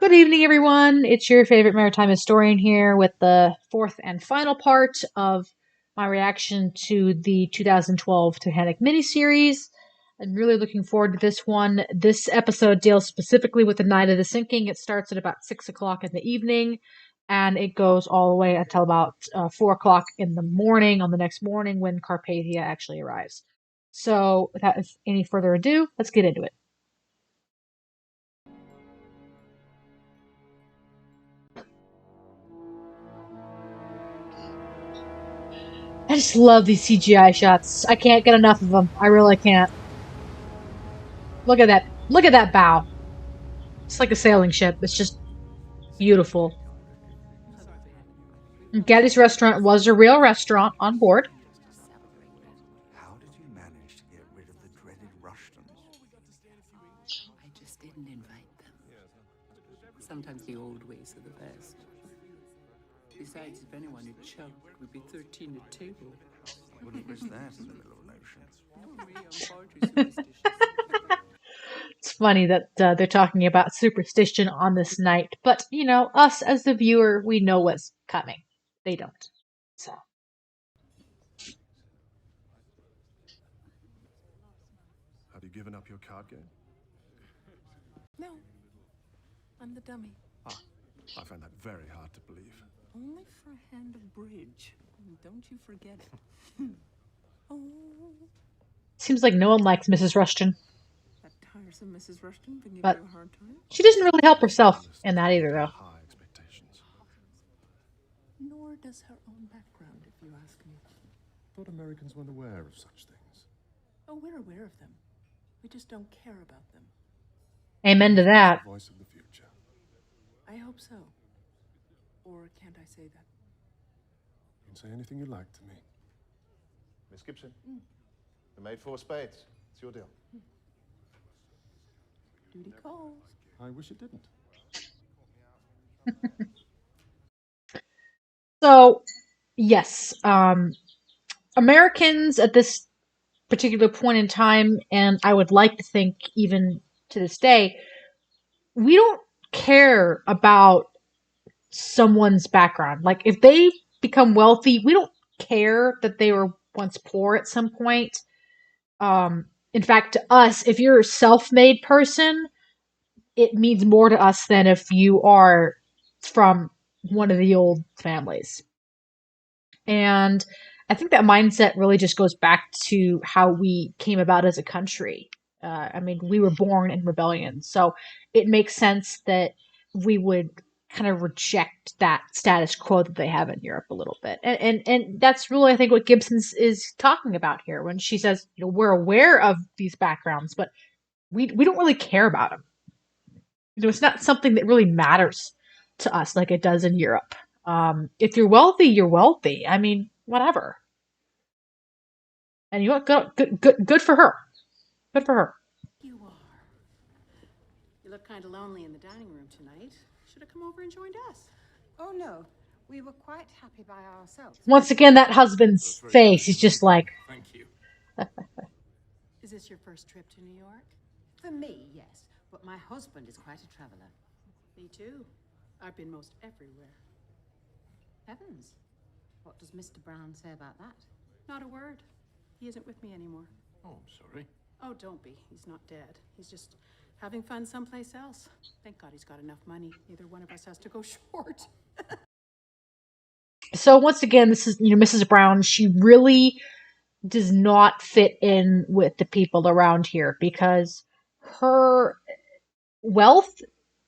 Good evening, everyone. It's your favorite maritime historian here with the fourth and final part of my reaction to the 2012 Titanic miniseries. I'm really looking forward to this one. This episode deals specifically with the night of the sinking. It starts at about 6 o'clock in the evening and it goes all the way until about 4 o'clock in the morning on the next morning when Carpathia actually arrives. So, without any further ado, let's get into it. I just love these CGI shots. I can't get enough of them. I really can't. Look at that. Look at that bow. It's like a sailing ship. It's just beautiful. And Gaddy's restaurant was a real restaurant on board. How did you manage to get rid of the dreaded Rushtons? I just didn't invite them. Sometimes the old ways are the best. Besides, if anyone had choked, we'd be 13 at table. I wouldn't risk that in the middle of an ocean. No, I'm far too superstitious. It's funny that they're talking about superstition on this night, but you know, us as the viewer, we know what's coming. They don't. So. Have you given up your card game? No, I'm the dummy. I find that very hard to believe. Only for a hand of bridge. Don't you forget it. Oh, Seems like no one likes Mrs. Rushton. that tiresome Mrs. Rushton been giving But- you a hard time? She doesn't really help herself in that either, though. High expectations. Nor does her own background, if you ask me. Thought Americans weren't aware of such things. Oh, we're aware of them. We just don't care about them. Amen to that. The voice of the future. I hope so. Or can't I say that? You can say anything you like to me. Miss Gibson, we made 4 spades. It's your deal. Duty calls. I wish it didn't. So, yes, Americans at this particular point in time, and I would like to think even to this day, we don't care about someone's background. Like, if they become wealthy, we don't care that they were once poor at some point. In fact, to us, if you're a self-made person, it means more to us than if you are from one of the old families. And I think that mindset really just goes back to how we came about as a country. I mean, we were born in rebellion, so it makes sense that we would kind of reject that status quo that they have in Europe a little bit. And that's really, I think, what Gibson is talking about here when she says, you know, we're aware of these backgrounds, but we don't really care about them. You know, it's not something that really matters to us like it does in Europe. If you're wealthy, you're wealthy. I mean, whatever. And you know what? Good for her. Good for her. You are. You look kind of lonely in the dining room tonight. Should have come over and joined us. Oh no, we were quite happy by ourselves. Once again, that husband's face, he's just like, Thank you. Is this your first trip to New York? For me, yes, but my husband is quite a traveller. Me too. I've been most everywhere. Heavens, what does Mr. Brown say about that? Not a word. He isn't with me anymore. Oh, I'm sorry. Oh, don't be. He's not dead. He's just having fun someplace else. Thank God he's got enough money. Neither one of us has to go short. so once again, this is, you know, Mrs. Brown, she really does not fit in with the people around here because her wealth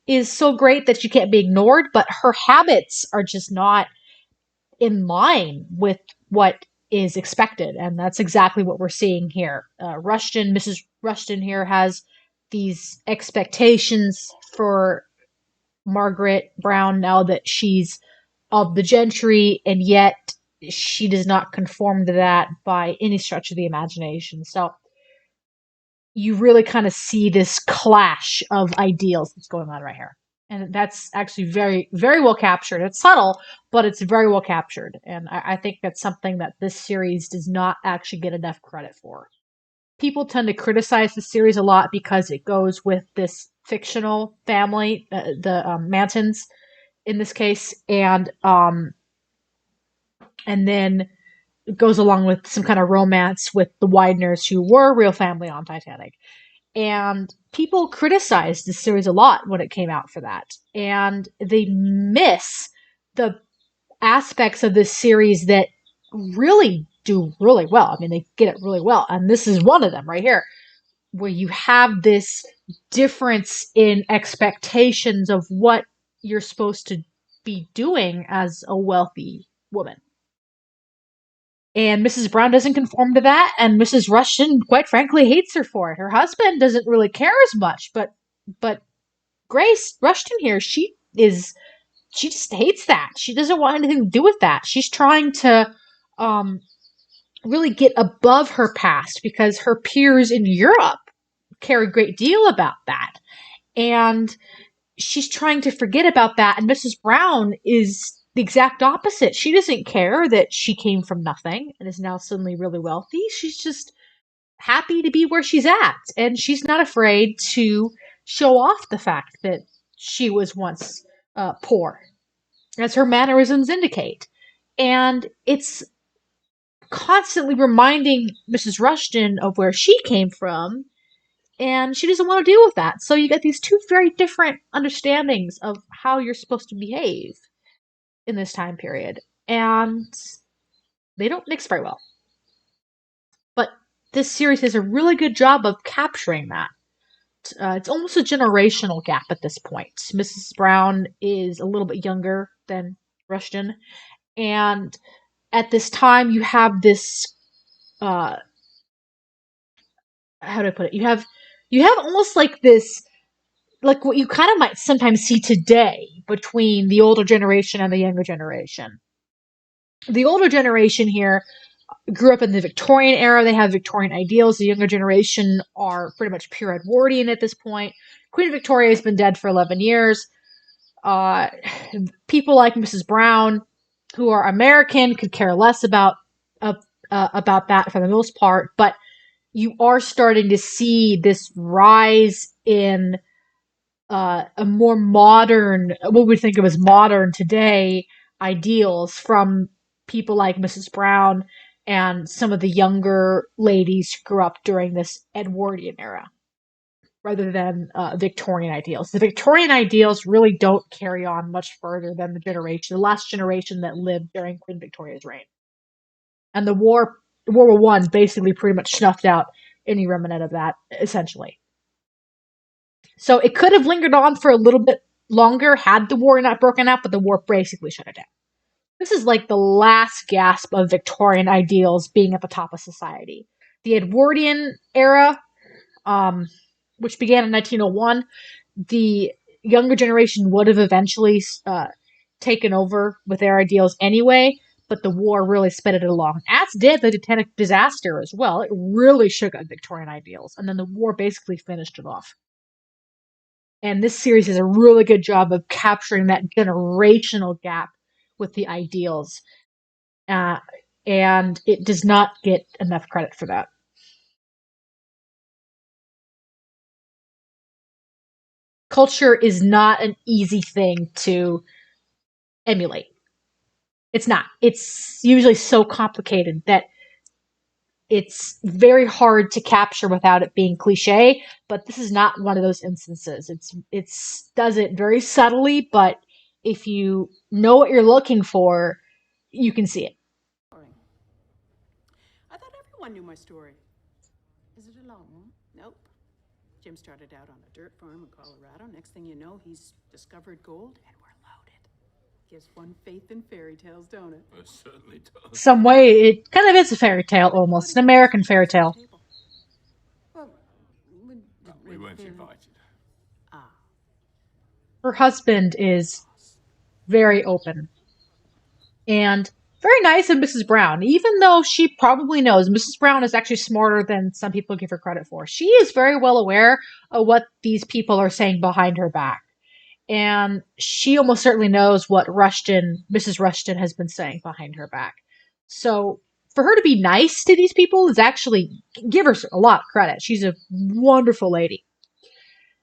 is so great that she can't be ignored, but her habits are just not in line with what is expected, and that's exactly what we're seeing here. Mrs. Rushton here has these expectations for Margaret Brown now that she's of the gentry, and yet she does not conform to that by any stretch of the imagination. So you really kind of see this clash of ideals that's going on right here. And that's actually very, very well captured. It's subtle, but it's very well captured. And I think that's something that this series does not actually get enough credit for. people tend to criticize the series a lot because it goes with this fictional family, the Mantons in this case, and then it goes along with some kind of romance with the Wideners, who were a real family on Titanic. And people criticized this series a lot when it came out for that. And they miss the aspects of this series that really do really well. I mean, they get it really well. And this is one of them right here, where you have this difference in expectations of what you're supposed to be doing as a wealthy woman. And Mrs. Brown doesn't conform to that, and Mrs. Rushton, quite frankly, hates her for it. Her husband doesn't really care as much, but Grace Rushton here, she just hates that. She doesn't want anything to do with that. She's trying to really get above her past because her peers in Europe care a great deal about that. And she's trying to forget about that, and Mrs. Brown is the exact opposite. She doesn't care that she came from nothing and is now suddenly really wealthy. She's just happy to be where she's at, and she's not afraid to show off the fact that she was once poor, as her mannerisms indicate. And it's constantly reminding Mrs. Rushton of where she came from, and she doesn't want to deal with that. So you get these two very different understandings of how you're supposed to behave in this time period, and they don't mix very well. But this series does a really good job of capturing that. It's almost a generational gap at this point. Mrs. Brown is a little bit younger than Rushton, and at this time you have this how do I put it? You have almost like this, like what you kind of might sometimes see today between the older generation and the younger generation. The older generation here grew up in the Victorian era. They have Victorian ideals. The younger generation are pretty much pure Edwardian at this point. Queen Victoria has been dead for 11 years. Uh, People like Mrs. Brown, who are American, could care less about that for the most part. But you are starting to see this rise in a more modern, what we think of as modern today, ideals from people like Mrs. Brown and some of the younger ladies who grew up during this Edwardian era, rather than Victorian ideals. The Victorian ideals really don't carry on much further than the last generation that lived during Queen Victoria's reign. And World War One basically pretty much snuffed out any remnant of that, essentially. So it could have lingered on for a little bit longer had the war not broken out, but the war basically shut it down. This is like the last gasp of Victorian ideals being at the top of society. The Edwardian era, which began in 1901, the younger generation would have eventually taken over with their ideals anyway, but the war really sped it along. As did the Titanic disaster as well. It really shook up Victorian ideals, and then the war basically finished it off. And this series does a really good job of capturing that generational gap with the ideals. And it does not get enough credit for that. Culture is not an easy thing to emulate. It's not. It's usually so complicated that it's very hard to capture without it being cliche, but this is not one of those instances. It's does it very subtly, but if you know what you're looking for, you can see it. I thought everyone knew my story. Is it a long one? Nope. Jim started out on a dirt farm in Colorado. Next thing you know, he's discovered gold, and we're loaded. Gives one faith in fairy tales, don't it? It certainly does. Some way, it kind of is a fairy tale almost, an American fairy tale. Well, We weren't invited. Her husband is very open and very nice of Mrs. Brown, even though she probably knows Mrs. Brown is actually smarter than some people give her credit for. She is very well aware of what these people are saying behind her back. And she almost certainly knows what Mrs. Rushton has been saying behind her back. So for her to be nice to these people is actually, give her a lot of credit. She's a wonderful lady.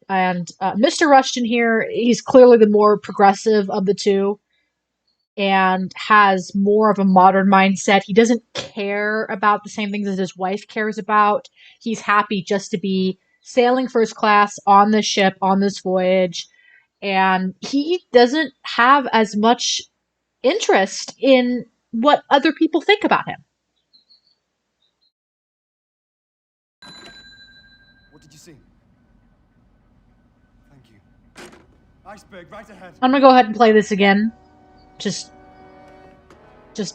And Mr. Rushton here, he's clearly the more progressive of the two and has more of a modern mindset. He doesn't care about the same things as his wife cares about. He's happy just to be sailing first class on this ship, on this voyage, and he doesn't have as much interest in what other people think about him. What did you see? Thank you. Iceberg, right ahead. I'm gonna go ahead and play this again, just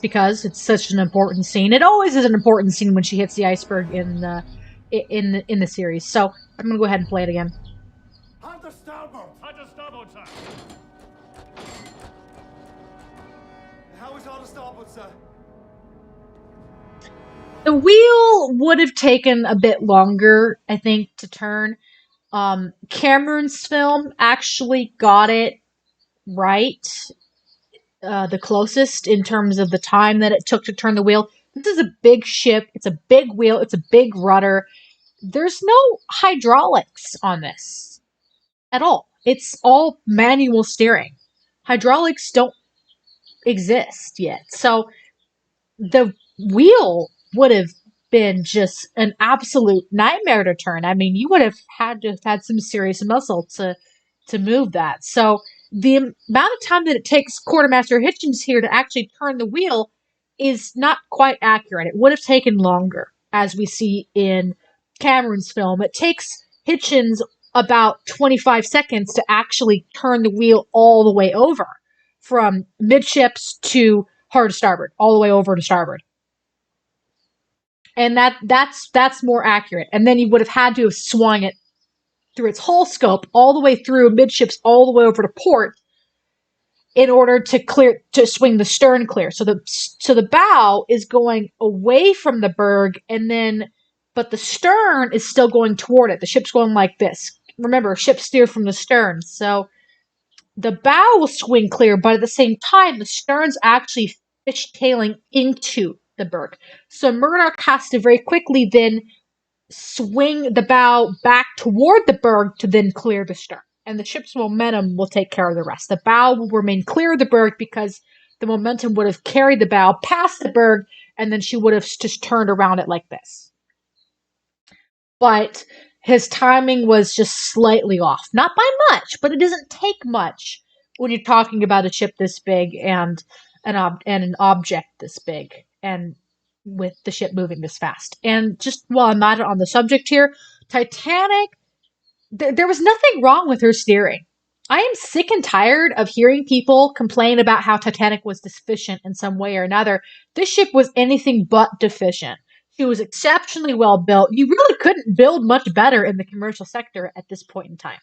because it's such an important scene. It always is an important scene when she hits the iceberg in the series. So I'm gonna go ahead and play it again. Hunter starboard! Hunter starboard, sir! How is all the starboard, sir? The wheel would have taken a bit longer, I think, to turn. Cameron's film actually got it right, the closest in terms of the time that it took to turn the wheel. This is a big ship. It's a big wheel. It's a big rudder. There's no hydraulics on this at all. It's all manual steering. Hydraulics don't exist yet. So the wheel would have been just an absolute nightmare to turn. I mean, you would have had to have had some serious muscle to move that. So the amount of time that it takes Quartermaster Hitchens here to actually turn the wheel is not quite accurate. It would have taken longer, as we see in Cameron's film. It takes Hitchens about 25 seconds to actually turn the wheel all the way over, from midships to hard starboard, all the way over to starboard. And that's more accurate. And then you would have had to have swung it through its whole scope, all the way through midships, all the way over to port, in order to swing the stern clear. So the bow is going away from the berg, but the stern is still going toward it. The ship's going like this. Remember, ships steer from the stern, so the bow will swing clear, but at the same time, the stern's actually fishtailing into the berg. So Murdoch has to very quickly then swing the bow back toward the berg to then clear the stern. And the ship's momentum will take care of the rest. The bow will remain clear of the berg because the momentum would have carried the bow past the berg, and then she would have just turned around it like this. But his timing was just slightly off. Not by much, but it doesn't take much when you're talking about a ship this big and an object this big, and with the ship moving this fast. And just while I'm not on the subject here, Titanic, there was nothing wrong with her steering. I am sick and tired of hearing people complain about how Titanic was deficient in some way or another. This ship was anything but deficient. She was exceptionally well built. You really couldn't build much better in the commercial sector at this point in time.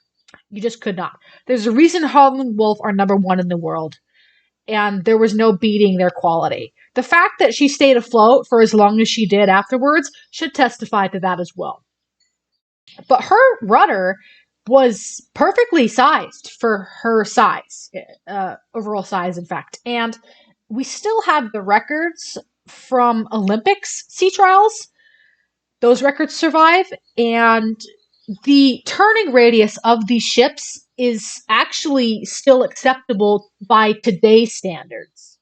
You just could not. There's a reason Holland and Wolff are #1 in the world, and there was no beating their quality. The fact that she stayed afloat for as long as she did afterwards should testify to that as well. But her rudder was perfectly sized for her size, overall size, in fact. And we still have the records from Olympics sea trials. Those records survive, and the turning radius of these ships is actually still acceptable by today's standards,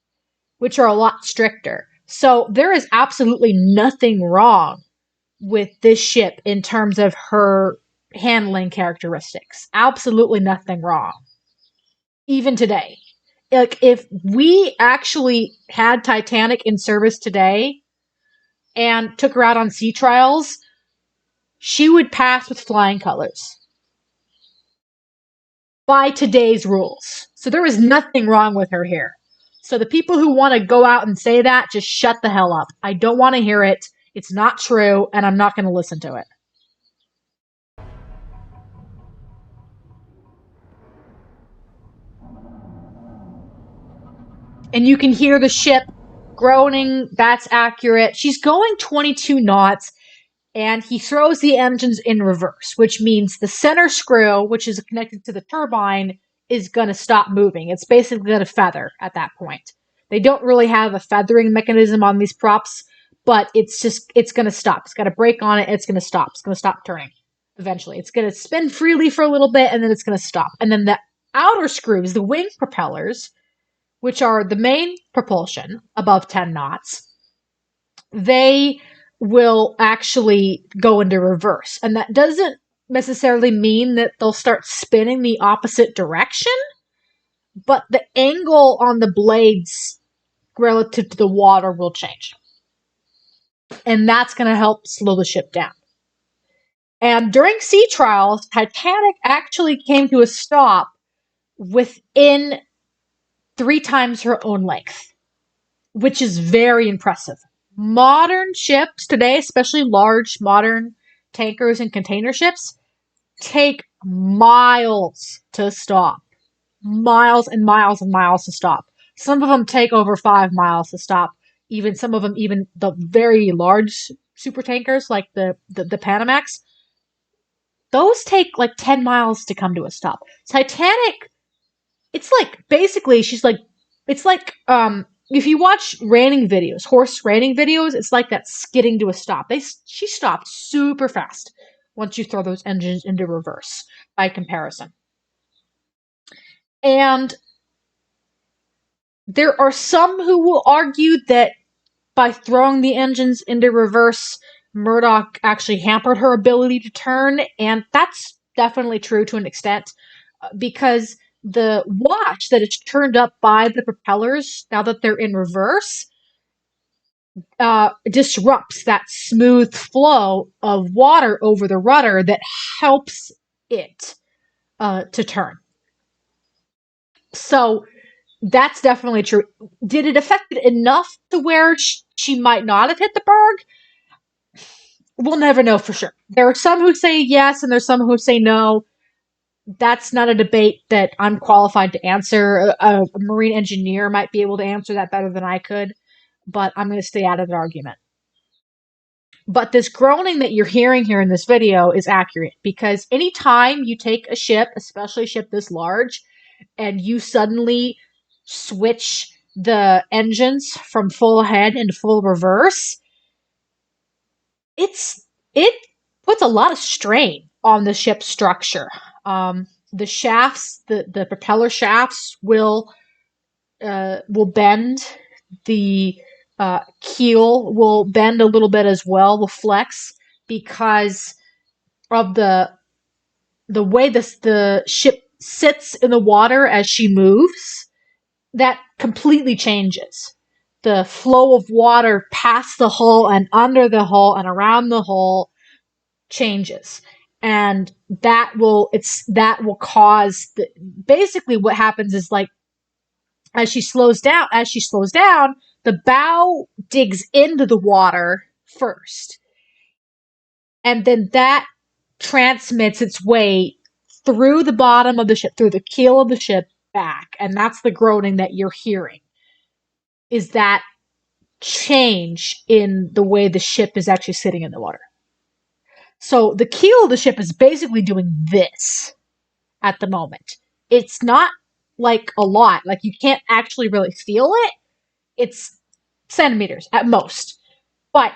which are a lot stricter. So there is absolutely nothing wrong with this ship in terms of her handling characteristics. Absolutely nothing wrong. Even today. Like, if we actually had Titanic in service today and took her out on sea trials, she would pass with flying colors. By today's rules. So there is nothing wrong with her here. So the people who want to go out and say that, just shut the hell up. I don't want to hear it. It's not true, and I'm not going to listen to it. And you can hear the ship groaning. That's accurate. She's going 22 knots, and he throws the engines in reverse, which means the center screw, which is connected to the turbine, is going to stop moving. It's basically going to feather at that point. They don't really have a feathering mechanism on these props, but it's going to stop. It's got a brake on it. It's going to stop. It's going to stop turning eventually. It's going to spin freely for a little bit, and then it's going to stop. And then the outer screws, the wing propellers, which are the main propulsion above 10 knots, they will actually go into reverse. And that doesn't necessarily mean that they'll start spinning the opposite direction, but the angle on the blades relative to the water will change. And that's going to help slow the ship down. And during sea trials, Titanic actually came to a stop within 3 times her own length, which is very impressive. Modern ships today, especially large modern tankers and container ships, take miles to stop. Miles and miles and miles to stop. Some of them take over 5 miles to stop. Even some of them, even the very large super tankers like the Panamax, those take like 10 miles to come to a stop. Titanic, it's like basically it's like if you watch reining videos, horse reining videos, it's like that skidding to a stop. She stopped super fast once you throw those engines into reverse by comparison. And there are some who will argue that by throwing the engines into reverse, Murdoch actually hampered her ability to turn, and that's definitely true to an extent, because the watch that is turned up by the propellers, now that they're in reverse, disrupts that smooth flow of water over the rudder that helps it to turn. So that's definitely true. Did it affect it enough to where she might not have hit the berg? We'll never know for sure. There are some who say yes, and there's some who say no. That's not a debate that I'm qualified to answer. A marine engineer might be able to answer that better than I could, but I'm going to stay out of the argument. But this groaning that you're hearing here in this video is accurate, because anytime you take a ship, especially a ship this large, and you suddenly switch the engines from full ahead into full reverse, it puts a lot of strain on the ship's structure. The shafts, the propeller shafts will bend. The keel will bend a little bit as well, will flex, because of the way the ship sits in the water as she moves. That completely changes. The flow of water past the hull and under the hull and around the hull changes. And that will cause basically what happens is, like, as she slows down, the bow digs into the water first. And then that transmits its way through the bottom of the ship, through the keel of the ship, back. And that's the groaning that you're hearing, is that change in the way the ship is actually sitting in the water. So the keel of the ship is basically doing this at the moment. It's not like a lot. Like, you can't actually really feel it. It's centimeters at most. But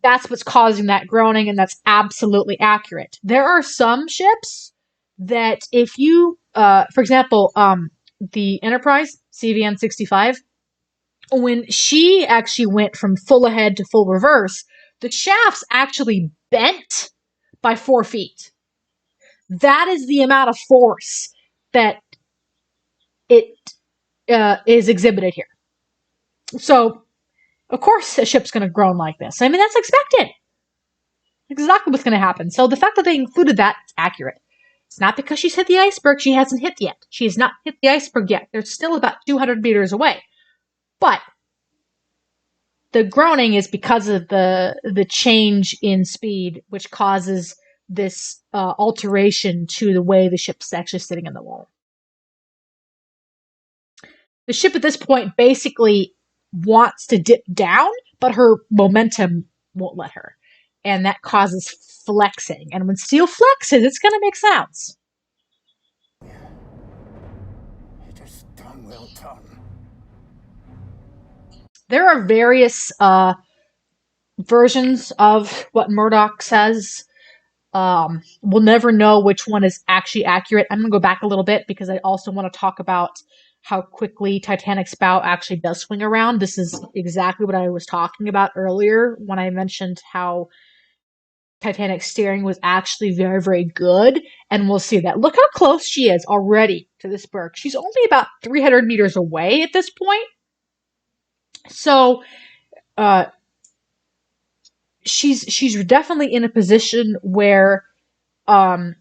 that's what's causing that groaning, and that's absolutely accurate. There are some ships that if you, for example, the Enterprise, CVN 65, when she actually went from full ahead to full reverse, the shafts actually bent by 4 feet. That is the amount of force that it is exhibited here. So, of course, a ship's going to groan like this. I mean, that's expected. Exactly what's going to happen. So the fact that they included that is accurate. It's not because she's hit the iceberg. She hasn't hit yet. She has not hit the iceberg yet. They're still about 200 meters away. But the groaning is because of the change in speed, which causes this alteration to the way the ship's actually sitting in the water. The ship at this point basically wants to dip down, but her momentum won't let her. And that causes flexing. And when steel flexes, it's going to make sounds. It is done, well done. There are various versions of what Murdoch says. We'll never know which one is actually accurate. I'm going to go back a little bit because I also want to talk about how quickly Titanic's bow actually does swing around. This is exactly what I was talking about earlier when I mentioned how Titanic's steering was actually very, very good. And we'll see that. Look how close she is already to this berg. She's only about 300 meters away at this point. So, uh, she's definitely in a position where um,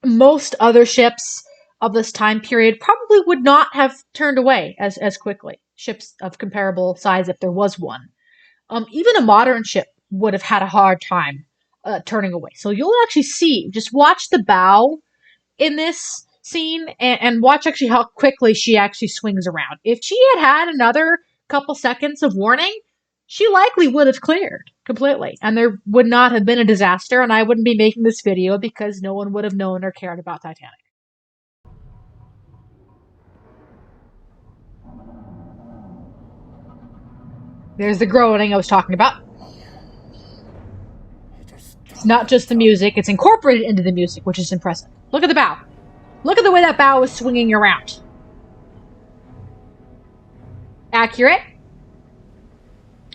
most other ships of this time period probably would not have turned away as quickly. Ships of comparable size, if there was one. Even a modern ship would have had a hard time turning away. So you'll actually see, just watch the bow in this scene and watch actually how quickly she actually swings around. If she had had another couple seconds of warning, she likely would have cleared completely, and there would not have been a disaster, and I wouldn't be making this video because no one would have known or cared about Titanic. There's the groaning I was talking about. It's not just the music, it's incorporated into the music, which is impressive. Look at the bow. Look at the way that bow is swinging around. Accurate.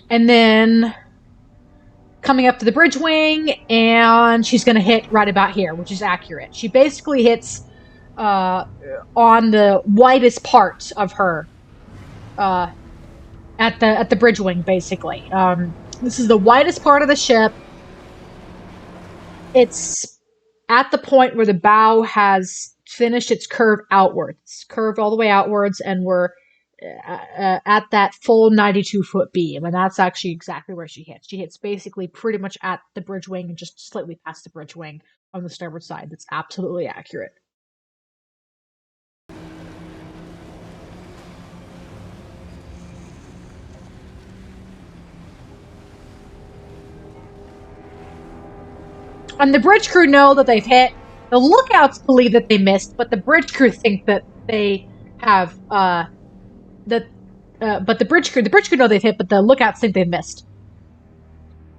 And then coming up to the bridge wing, and she's going to hit right about here, which is accurate. She basically hits on the widest part of her at the bridge wing, basically. This is the widest part of the ship. It's at the point where the bow has finished its curve outwards. It's curved all the way outwards, and we're at that full 92-foot beam, and that's actually exactly where she hits. She hits basically pretty much at the bridge wing and just slightly past the bridge wing on the starboard side. That's absolutely accurate. And the bridge crew know that they've hit. The lookouts believe that they missed, but the bridge crew think that they have but the bridge crew know they've hit, but the lookouts think they've missed.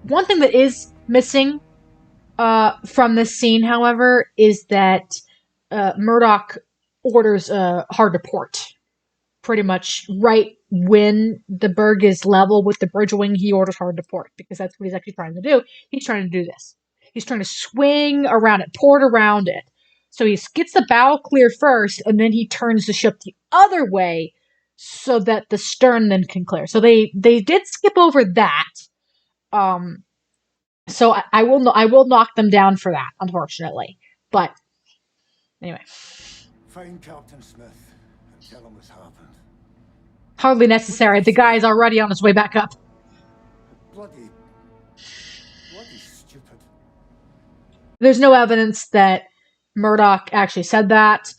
One thing that is missing from this scene, however, is that Murdoch orders hard to port. Pretty much right when the berg is level with the bridge wing, he orders hard to port because that's what he's actually trying to do. He's trying to do this. He's trying to swing around it, port around it. So he gets the bow clear first, and then he turns the ship the other way so that the stern then can clear. So they did skip over that. So I will knock them down for that, unfortunately. But anyway, Find Captain Smith and tell him what's happened. Hardly necessary. The guy is already on his way back up. Bloody stupid. There's no evidence that Murdoch actually said that.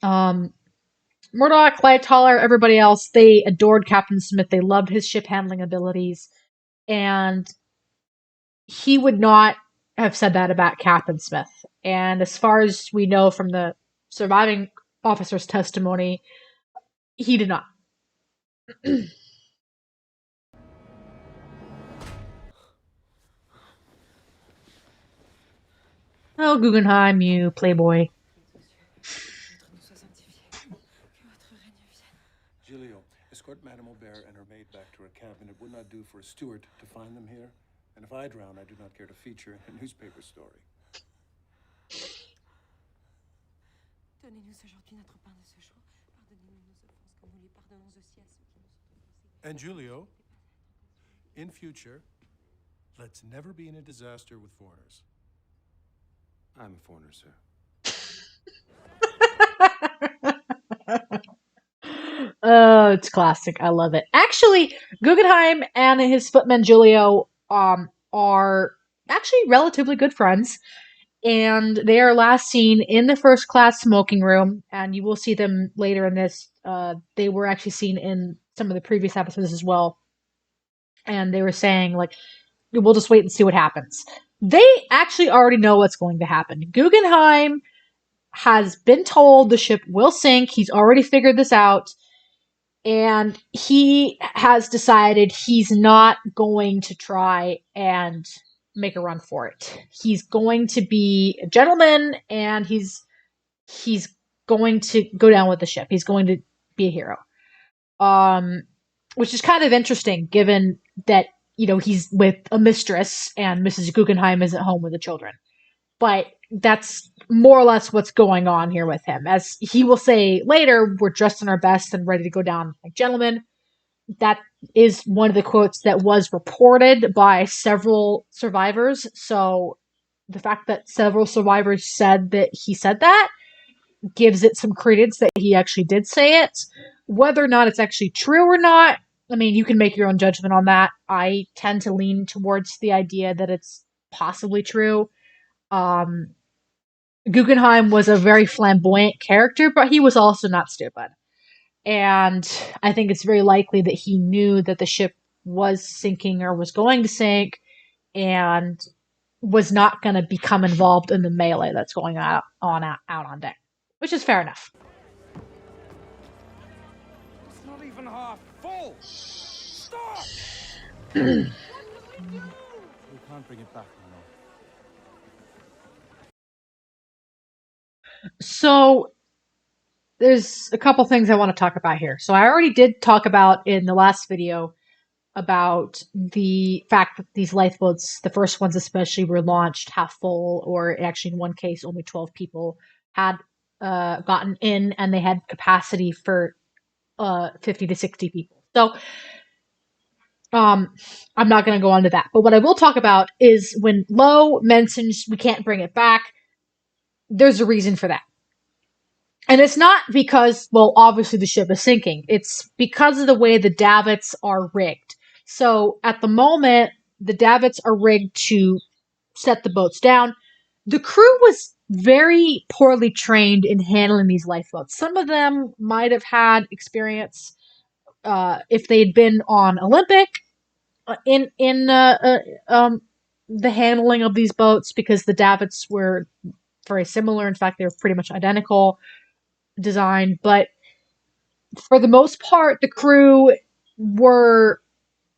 Murdoch, Lightoller, everybody else, they adored Captain Smith. They loved his ship handling abilities. And he would not have said that about Captain Smith. And as far as we know from the surviving officer's testimony, he did not. Oh, Guggenheim, you playboy. Giulio, escort Madame Aubert and her maid back to her cabin. It would not do for a steward to find them here. And if I drown, I do not care to feature in a newspaper story. And Giulio, in future, let's never be in a disaster with foreigners. I'm a foreigner, sir. Oh, it's classic. I love it. Actually, Guggenheim and his footman Giulio are actually relatively good friends. And they are last seen in the first class smoking room, and you will see them later in this. They were actually seen in some of the previous episodes as well. And they were saying, like, we'll just wait and see what happens. They actually already know what's going to happen. Guggenheim has been told the ship will sink. He's already figured this out. And he has decided he's not going to try and make a run for it. He's going to be a gentleman, and he's going to go down with the ship. He's going to be a hero. Um, which is kind of interesting given that, he's with a mistress and Mrs. Guggenheim isn't home with the children. But that's more or less what's going on here with him. As he will say later, we're dressed in our best and ready to go down like gentlemen. That is one of the quotes that was reported by several survivors. So the fact that several survivors said that he said that gives it some credence that he actually did say it. Whether or not it's actually true or not, I mean, you can make your own judgment on that. I tend to lean towards the idea that it's possibly true. Um, Guggenheim was a very flamboyant character, but he was also not stupid. And I think it's very likely that he knew that the ship was sinking or was going to sink and was not going to become involved in the melee that's going out on deck, which is fair enough. It's not even half full. Stop! We can't bring it back now. So there's a couple things I want to talk about here. So I already did talk about in the last video about the fact that these lifeboats, the first ones especially, were launched half full, or actually in one case only 12 people had gotten in, and they had capacity for 50 to 60 people. So I'm not going to go on to that. But what I will talk about is when Lowe mentions we can't bring it back, there's a reason for that. And it's not because, well, obviously the ship is sinking. It's because of the way the davits are rigged. So at the moment, the davits are rigged to set the boats down. The crew was very poorly trained in handling these lifeboats. Some of them might have had experience if they'd been on Olympic in the handling of these boats, because the davits were very similar. In fact, they were pretty much identical design, but for the most part, the crew were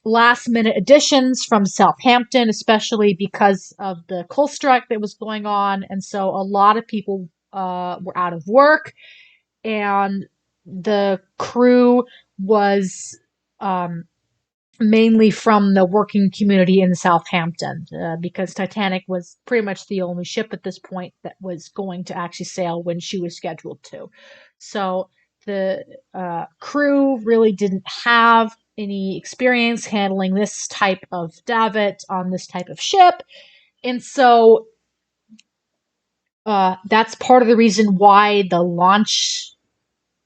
last minute additions from Southampton, especially because of the coal strike that was going on. And so a lot of people were out of work, and the crew was mainly from the working community in Southampton, because Titanic was pretty much the only ship at this point that was going to actually sail when she was scheduled to. So the crew really didn't have any experience handling this type of davit on this type of ship. And so that's part of the reason why the launch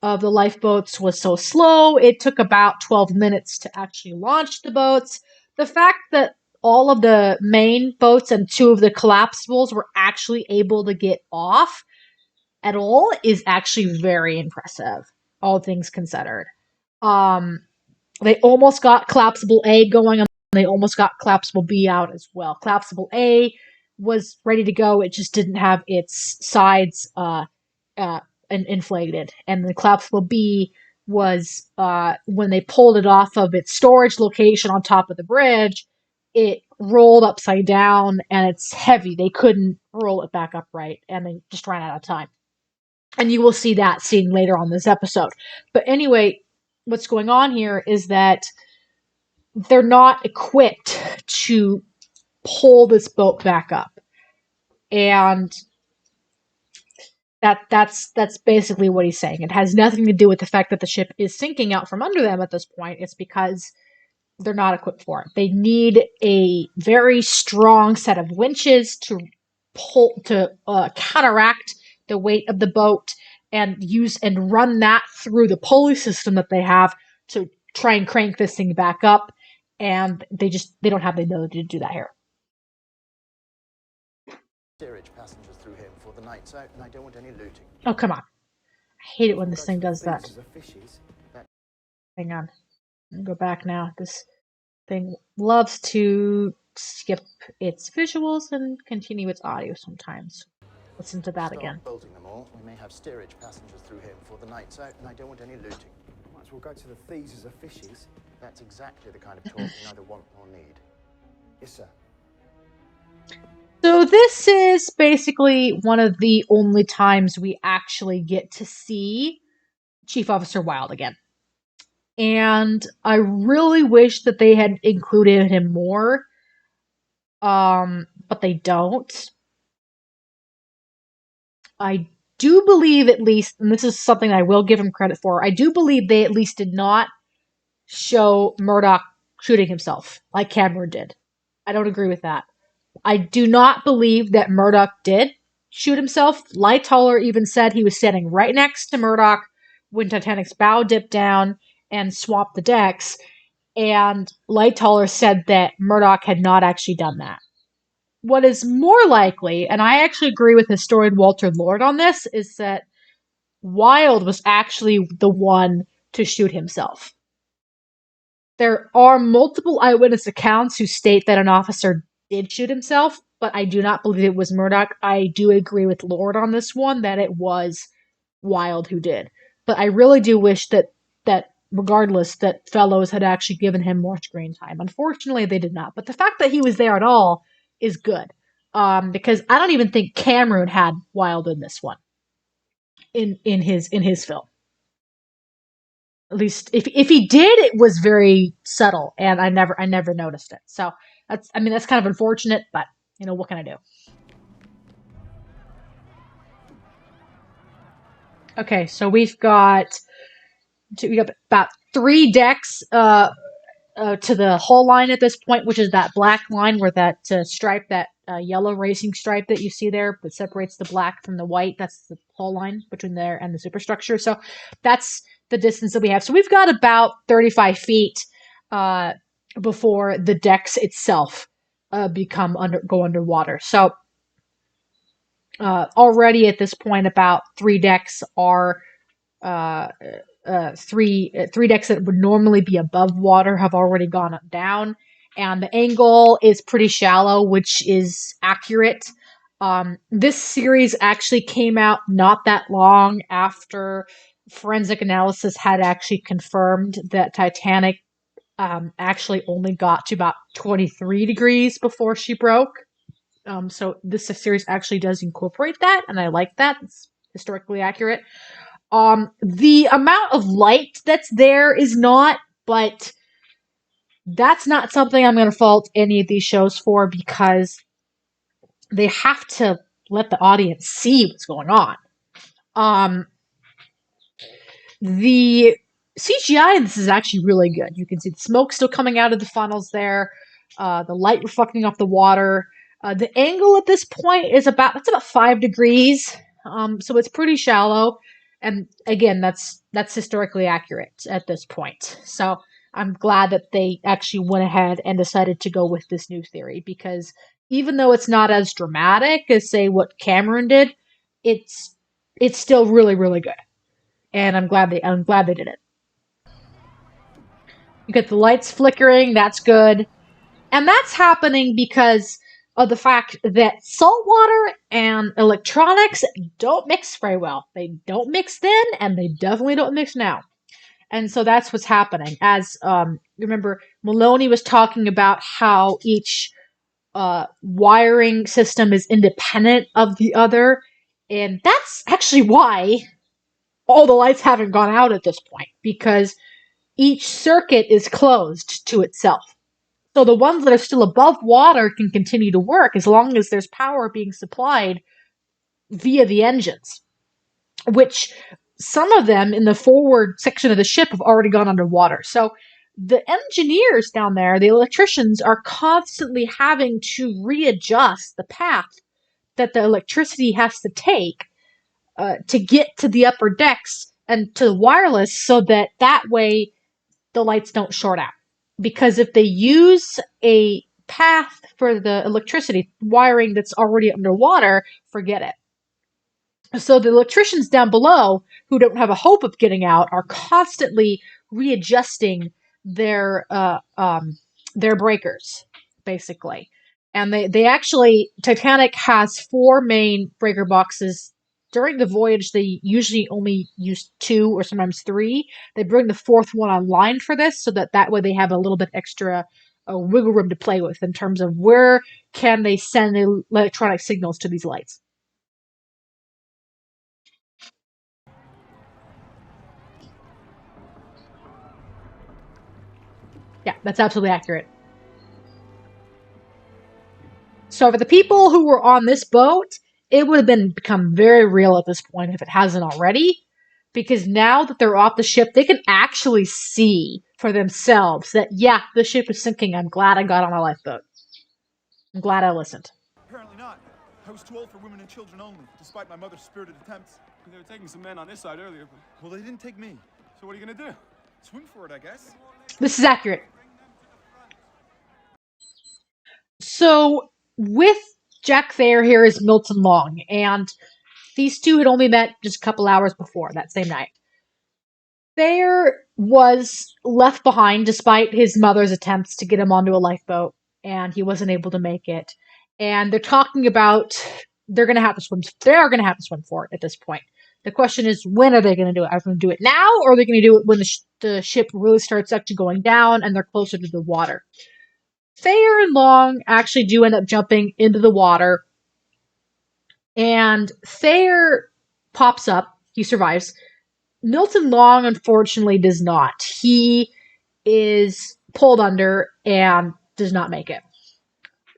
of the lifeboats was so slow. It took about 12 minutes to actually launch the boats. The fact that all of the main boats and two of the collapsibles were actually able to get off at all is actually very impressive, all things considered. They almost got collapsible A going, and they almost got collapsible B out as well. Collapsible A was ready to go, it just didn't have its sides inflated. And the collapsible B was, when they pulled it off of its storage location on top of the bridge, it rolled upside down, and it's heavy. They couldn't roll it back upright, and they just ran out of time. And you will see that scene later on this episode. But anyway, what's going on here is that they're not equipped to pull this boat back up. And that's basically what he's saying. It has nothing to do with the fact that the ship is sinking out from under them at this point. It's because they're not equipped for it. They need a very strong set of winches to counteract the weight of the boat, and run that through the pulley system that they have to try and crank this thing back up. And they don't have the ability to do that here. Steerage passengers through here before the night's out, and I don't want any looting. Oh, come on. I hate it when this thing does that. Hang on. I'll go back now. This thing loves to skip its visuals and continue its audio sometimes. Listen to that again. Bolting them all. We may have steerage passengers through here before the night's out, and I don't want any looting. as well go to the thieves as a fishes. That's exactly the kind of talk we neither want nor need. Yes, sir. So this is basically one of the only times we actually get to see Chief Officer Wilde again. And I really wish that they had included him more. But they don't. I do believe, at least, and this is something I will give him credit for, I do believe they at least did not show Murdoch shooting himself like Cameron did. I don't agree with that. I do not believe that Murdoch did shoot himself. Lightoller even said he was standing right next to Murdoch when Titanic's bow dipped down and swamped the decks, and Lightoller said that Murdoch had not actually done that. What is more likely, and I actually agree with historian Walter Lord on this, is that Wilde was actually the one to shoot himself. There are multiple eyewitness accounts who state that an officer did shoot himself, but I do not believe it was Murdoch. I do agree with Lord on this one that it was Wilde who did. But I really do wish that regardless, that Fellows had actually given him more screen time. Unfortunately, they did not. But the fact that he was there at all is good. Because I don't even think Cameron had Wilde in this one. In his film. At least if he did, it was very subtle, and I never noticed it. So that's kind of unfortunate, but what can I do? Okay, so we got about 3 decks to the hull line at this point, which is that black line where that stripe, that yellow racing stripe that you see there that separates the black from the white. That's the hull line between there and the superstructure. So that's the distance that we have. So we've got about 35 feet before the decks itself go underwater. So already at this point, about 3 decks are three decks that would normally be above water have already gone down, and the angle is pretty shallow, which is accurate. This series actually came out not that long after forensic analysis had actually confirmed that Titanic actually only got to about 23 degrees before she broke. So this series actually does incorporate that, and I like that. It's historically accurate. The amount of light that's there is not, but that's not something I'm going to fault any of these shows for, because they have to let the audience see what's going on. The CGI in this is actually really good. You can see the smoke still coming out of the funnels there, the light reflecting off the water. The angle at this point is about 5 degrees, so it's pretty shallow. And again, that's historically accurate at this point. So I'm glad that they actually went ahead and decided to go with this new theory, because even though it's not as dramatic as, say, what Cameron did, it's still really, really good. And I'm glad they did it. You get the lights flickering, that's good. And that's happening because of the fact that saltwater and electronics don't mix very well. They don't mix then, and they definitely don't mix now. And so that's what's happening. As remember, Maloney was talking about how each wiring system is independent of the other, and that's actually why all the lights haven't gone out at this point, because each circuit is closed to itself. So the ones that are still above water can continue to work as long as there's power being supplied via the engines, which some of them in the forward section of the ship have already gone underwater. So the engineers down there, the electricians, are constantly having to readjust the path that the electricity has to take to get to the upper decks and to the wireless, so that way the lights don't short out. Because if they use a path for the electricity wiring that's already underwater, forget it. So the electricians down below, who don't have a hope of getting out, are constantly readjusting their breakers, basically. And they actually, Titanic has 4 main breaker boxes during the voyage, they usually only use 2 or sometimes 3. They bring the 4th one online for this, so that way they have a little bit extra wiggle room to play with in terms of where can they send electronic signals to these lights. Yeah, that's absolutely accurate. So for the people who were on this boat, it would have become very real at this point if it hasn't already. Because now that they're off the ship, they can actually see for themselves that, yeah, the ship is sinking. I'm glad I got on a lifeboat. I'm glad I listened. Apparently not. I was too old for women and children only, despite my mother's spirited attempts. They were taking some men on this side earlier, but... Well, they didn't take me. So what are you gonna do? Swim for it, I guess? This is accurate. So, with Jack Thayer here is Milton Long, and these two had only met just a couple hours before, that same night. Thayer was left behind despite his mother's attempts to get him onto a lifeboat, and he wasn't able to make it. And they're talking about they are going to have to swim for it at this point. The question is, when are they going to do it? Are they going to do it now, or are they going to do it when the ship really starts actually going down and they're closer to the water? Thayer and Long actually do end up jumping into the water, and Thayer pops up. He survives. Milton Long, unfortunately, does not. He is pulled under and does not make it.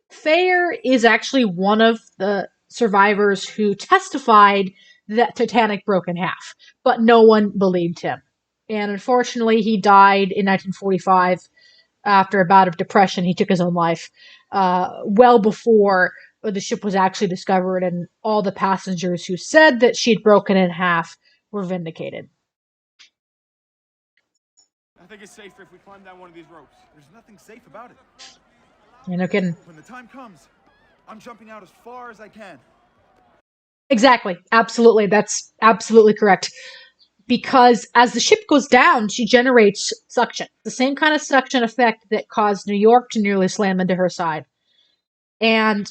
Thayer is actually one of the survivors who testified that Titanic broke in half, but no one believed him. And unfortunately, he died in 1945 after a bout of depression. He took his own life well before the ship was actually discovered, and all the passengers who said that she'd broken in half were vindicated. I think it's safer if we climb down one of these ropes. There's nothing safe about it. Yeah, no kidding. When the time comes, I'm jumping out as far as I can. Exactly. Absolutely. That's absolutely correct. Because as the ship goes down, she generates suction. The same kind of suction effect that caused New York to nearly slam into her side. And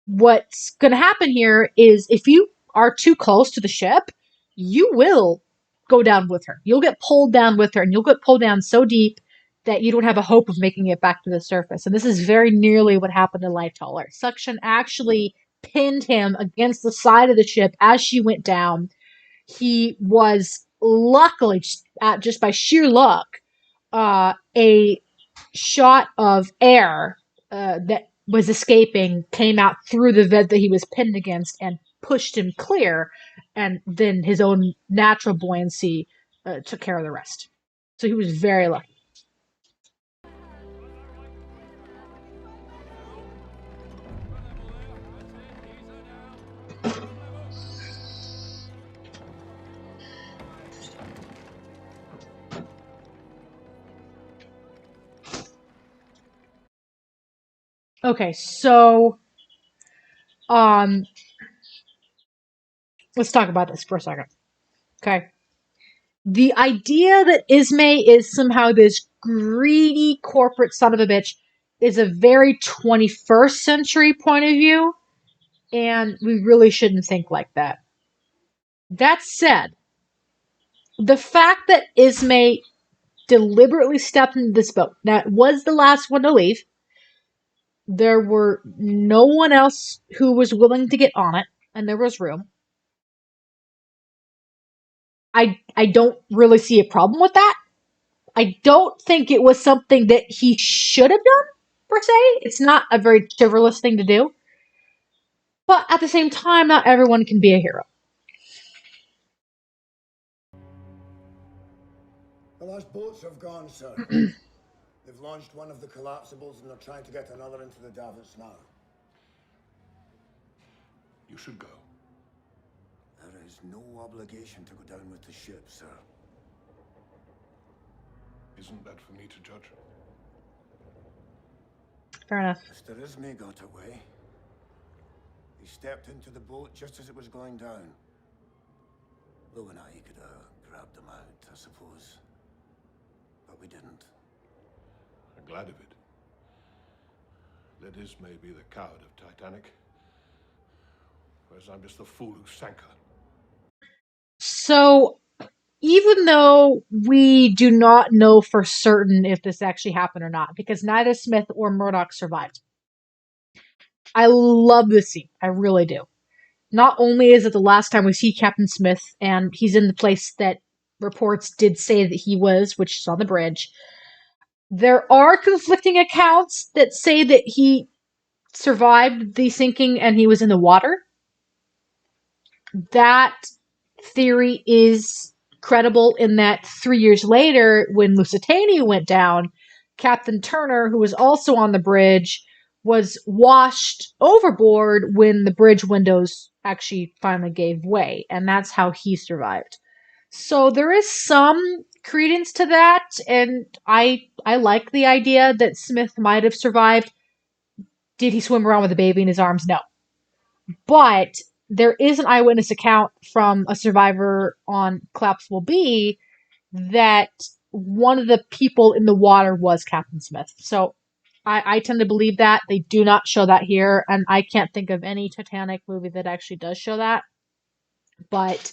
what's going to happen here is if you are too close to the ship, you will go down with her. You'll get pulled down with her, and you'll get pulled down so deep that you don't have a hope of making it back to the surface. And this is very nearly what happened to Lightoller. Suction actually pinned him against the side of the ship as she went down. He was luckily, just by sheer luck, a shot of air that was escaping came out through the vent that he was pinned against and pushed him clear, and then his own natural buoyancy took care of the rest. So he was very lucky. Okay, so let's talk about this for a second. Okay. The idea that Ismay is somehow this greedy corporate son of a bitch is a very 21st century point of view, and we really shouldn't think like that. That said, the fact that Ismay deliberately stepped into this boat, that was the last one to leave. There were no one else who was willing to get on it, and there was room. I don't really see a problem with that. I don't think it was something that he should have done, per se. It's not a very chivalrous thing to do. But at the same time, not everyone can be a hero. The last boats have gone, sir. They've launched one of the collapsibles and they're trying to get another into the davits now. You should go. There is no obligation to go down with the ship, sir. Isn't that for me to judge? Fair enough. Mr. Ismay got away. He stepped into the boat just as it was going down. Lou and I could have grabbed him out, I suppose. But we didn't. I'm glad of it. Let Ismay be the coward of Titanic. whereas I'm just the fool who sank her. So, even though we do not know for certain if this actually happened or not, because neither Smith or Murdoch survived, I love this scene. I really do. Not only is it the last time we see Captain Smith, and he's in the place that reports did say that he was, which is on the bridge. There are conflicting accounts that say that he survived the sinking and he was in the water. That theory is credible in that 3 years later, when Lusitania went down, Captain Turner, who was also on the bridge, was washed overboard when the bridge windows actually finally gave way, and that's how he survived. So there is some credence to that, and I like the idea that Smith might have survived. Did he swim around with a baby in his arms? No. But there is an eyewitness account from a survivor on Collapsible B that one of the people in the water was Captain Smith. So I tend to believe that. They do not show that here, and I can't think of any Titanic movie that actually does show that. But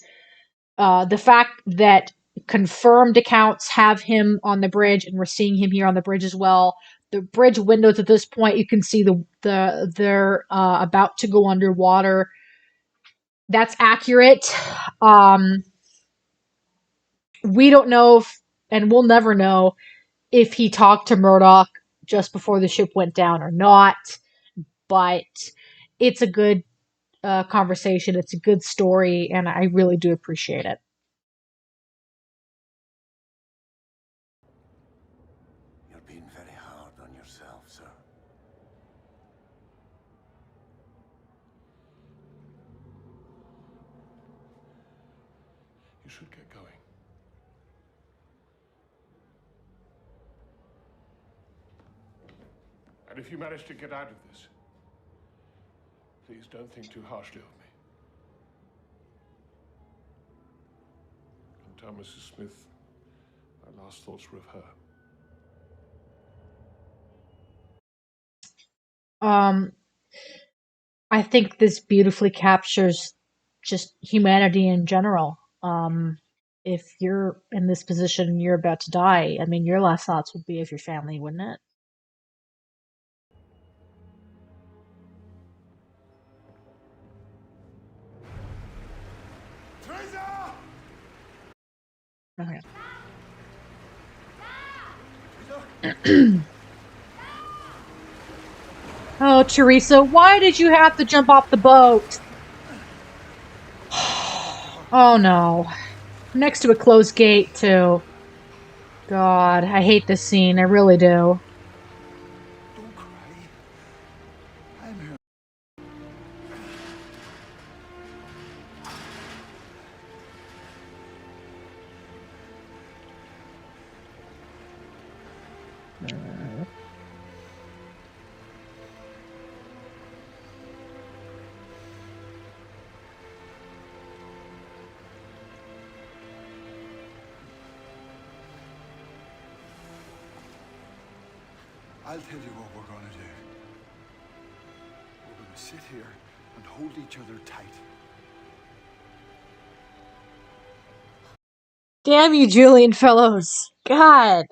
the fact that confirmed accounts have him on the bridge, and we're seeing him here on the bridge as well. The bridge windows at this point, you can see they're about to go underwater. That's accurate. We don't know if, and we'll never know if he talked to Murdoch just before the ship went down or not. But it's a good conversation. It's a good story, and I really do appreciate it. You're being very hard on yourself, sir. You should get going. And if you manage to get out of this, please don't think too harshly of me. And tell Mrs. Smith my last thoughts were of her. I think this beautifully captures just humanity in general. If you're in this position and you're about to die, I mean, your last thoughts would be of your family, wouldn't it? Okay. Oh, Teresa, why did you have to jump off the boat? Oh no. Next to a closed gate, too. God, I hate this scene. I really do. Don't cry. I'm here. I'll tell you what we're gonna do. We're gonna sit here and hold each other tight. Damn you, Julian Fellows. God.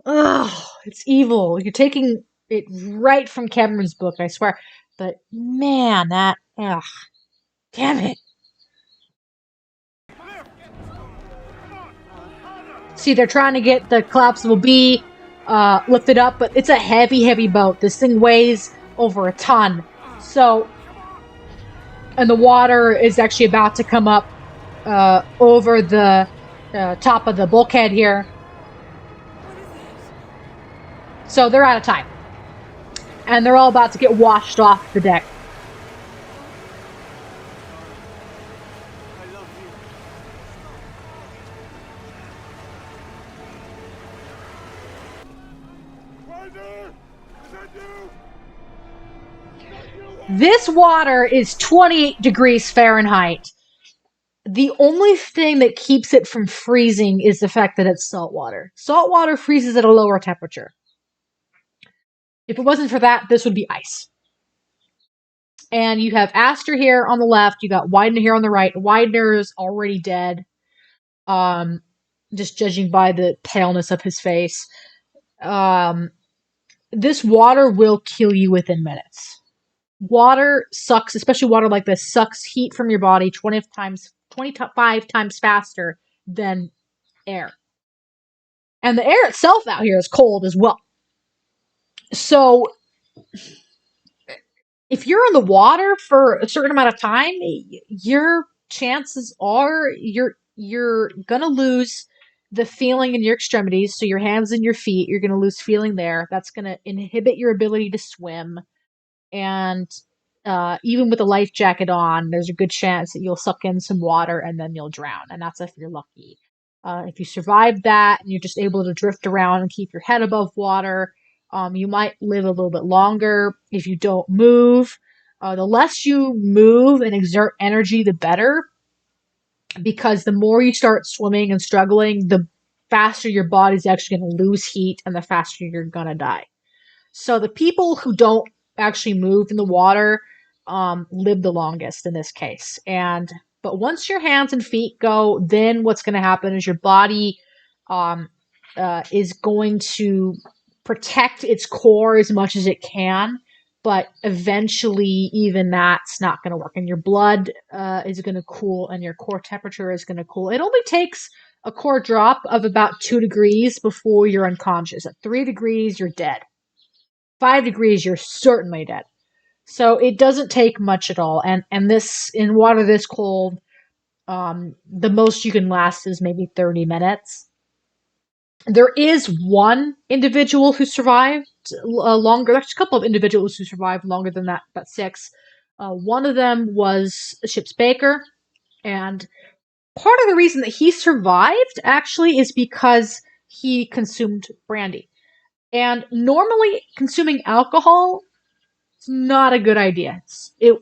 Ugh, it's evil. You're taking it right from Cameron's book, I swear. But man, ugh. Damn it. See, they're trying to get the collapsible B lifted up, but it's a heavy, heavy boat. This thing weighs over a ton. So, and the water is actually about to come up over the top of the bulkhead here. So they're out of time. And they're all about to get washed off the deck. This water is 28 degrees Fahrenheit. The only thing that keeps it from freezing is the fact that it's salt water. Salt water freezes at a lower temperature. If it wasn't for that, this would be ice. And you have Aster here on the left. You got Widener here on the right. Widener is already dead. Just judging by the paleness of his face. This water will kill you within minutes. Water sucks, especially water like this, sucks heat from your body 25 times faster than air. And the air itself out here is cold as well. So if you're in the water for a certain amount of time, your chances are you're gonna lose the feeling in your extremities, so your hands and your feet, you're gonna lose feeling there. That's gonna inhibit your ability to swim. And even with a life jacket on, there's a good chance that you'll suck in some water and then you'll drown. And that's if you're lucky. If you survive that and you're just able to drift around and keep your head above water, you might live a little bit longer if you don't move. The less you move and exert energy, the better. Because the more you start swimming and struggling, the faster your body's actually going to lose heat and the faster you're going to die. So the people who don't actually move in the water live the longest in this case. But once your hands and feet go, then what's going to happen is your body is going to protect its core as much as it can. But eventually, even that's not going to work. And your blood is going to cool and your core temperature is going to cool. It only takes a core drop of about 2 degrees before you're unconscious. At 3 degrees, you're dead. 5 degrees, you're certainly dead. So it doesn't take much at all. And this, in water this cold, the most you can last is maybe 30 minutes. There is one individual who survived longer. There's a couple of individuals who survived longer than that, about 6. One of them was the ship's baker. And part of the reason that he survived, actually, is because he consumed brandy. And normally, consuming alcohol is not a good idea.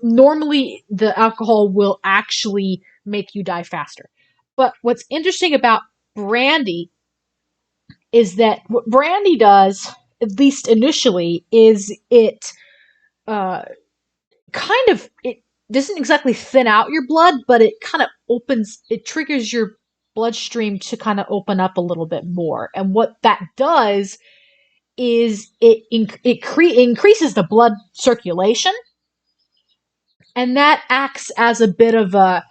Normally, the alcohol will actually make you die faster. But what's interesting about brandy is that what brandy does, at least initially, is it it doesn't exactly thin out your blood, but it kind of it triggers your bloodstream to kind of open up a little bit more. And what that does is it increases the blood circulation, and that acts as a bit of a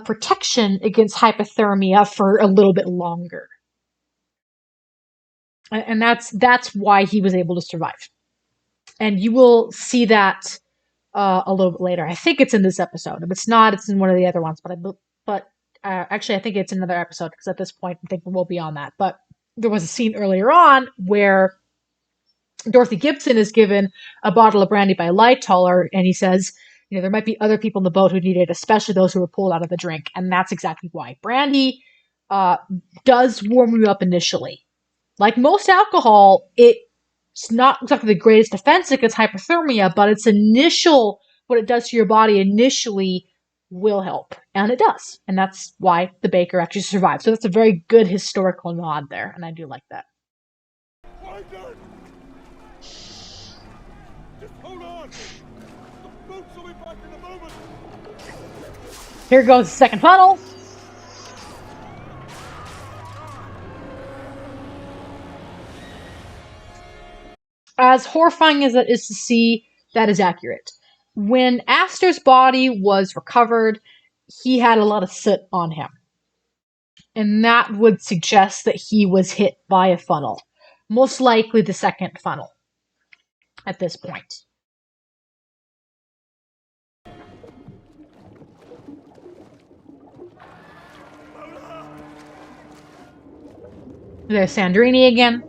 protection against hypothermia for a little bit longer. And that's why he was able to survive. And you will see that a little bit later. I think it's in this episode. If it's not, it's in one of the other ones. But actually, I think it's in another episode because at this point, I think we'll be on that. But there was a scene earlier on where Dorothy Gibson is given a bottle of brandy by Lightoller, and he says, there might be other people in the boat who need it, especially those who were pulled out of the drink. And that's exactly why. Brandy does warm you up initially. Like most alcohol, it's not exactly the greatest defense against hypothermia, but what it does to your body initially will help. And it does. And that's why the baker actually survived. So that's a very good historical nod there, and I do like that. Just hold on. The boats will be back in a moment. Here goes the second funnel. As horrifying as it is to see, that is accurate. When Aster's body was recovered, he had a lot of soot on him. And that would suggest that he was hit by a funnel. Most likely the second funnel at this point. There's Sandrini again.